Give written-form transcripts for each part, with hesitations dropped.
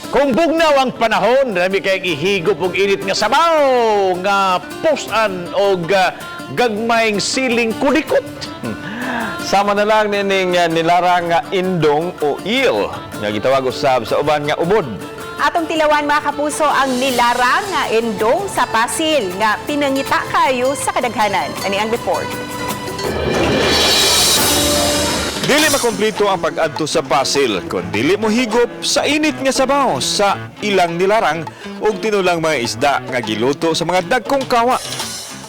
Kung bugnaw ang panahon, rami kay ihigop og init nga sabaw nga pusan og gagmayng siling kudikot. Sama na lang nining nilarang nga indong o eel nga gitawag usab sa uban nga ubod. Atong tilawan mga kapuso ang nilarang nga endong sa Pasil nga pinangita kayo sa kadaghanan. Ani ang report. Dili makompleto ang pag-adto sa Pasil kung dili mo higop sa init nga sabaw sa ilang nilarang ug tinulang mga isda nga giluto sa mga dagkong kawa.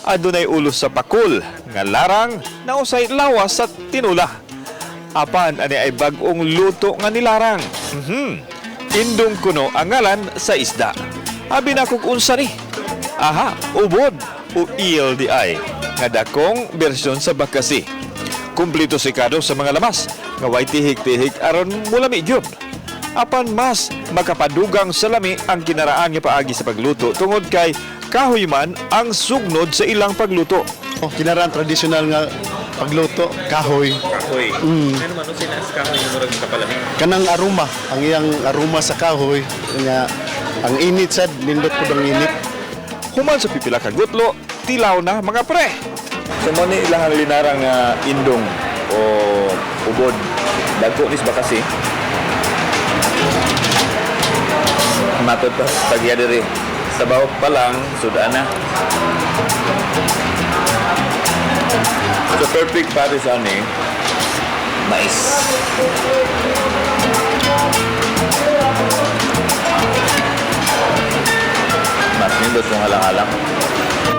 Adunay ulos sa pakul nga larang na usay lawas sa tinula. Apan ani ay bag-ong luto nga nilarang. Indong kuno ang ngalan sa isda. Abi na kung unsa ni. Aha, ubod o eel di ay nga dakong bersyon sa bakasi. Kumplito sikado sa mga lamas nga way tihik-tihik aron mulami gyud. Apan mas makapadugang sa lami ang kinaraan nga paagi sa pagluto tungod kay kahoy man ang sugnod sa ilang pagluto. Oh, kinaraan tradisyonal nga pagluto, kahoy. Kahoy. Ano man sila sa kahoy yung murag kapalami? Kanang aroma, ang iyang aroma sa kahoy nga ang init sad nindot pud ang init. Human sa pipila ka gutlo, tilaw na mga pre. So mo ni ilang linarang indong o ubod. Dagko nis ba kasi? Matod pa pagya diri. Sa bawat pa lang, sudan na. So perfect para sa ani. Mais. Mas nindot kung halang-halang.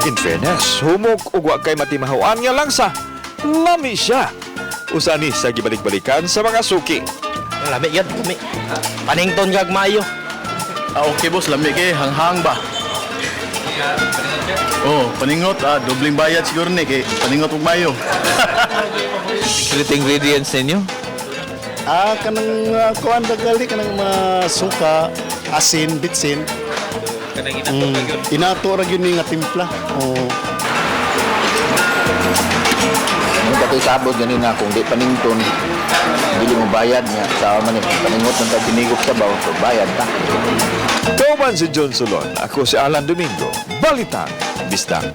In fairness, humok ug wa kay matimahuan nga langsa. Lami siya. Usa ni sa gibalik-balikan sa mga suki. Lami yan, lami. Panington kag maayo. Okay boss, lami kay hanghang ba. Oh, paningot dobling bayad siguro ni kay paningot ug mayo. Secret ingredients ninyo? Kanang kuan dagali kanang suka, asin, bitsin. Kanang inato na yun. Inato ra gyud ni nga timpla. Oh. Ano ba tayo sabot ganina kung di panington, dili mo bayad niya. Sa man paningot ng tagtinigop sa baw, so bayad ta. Kauban si John Solon, ako si Alan Domingo. Balitan, Bisdak.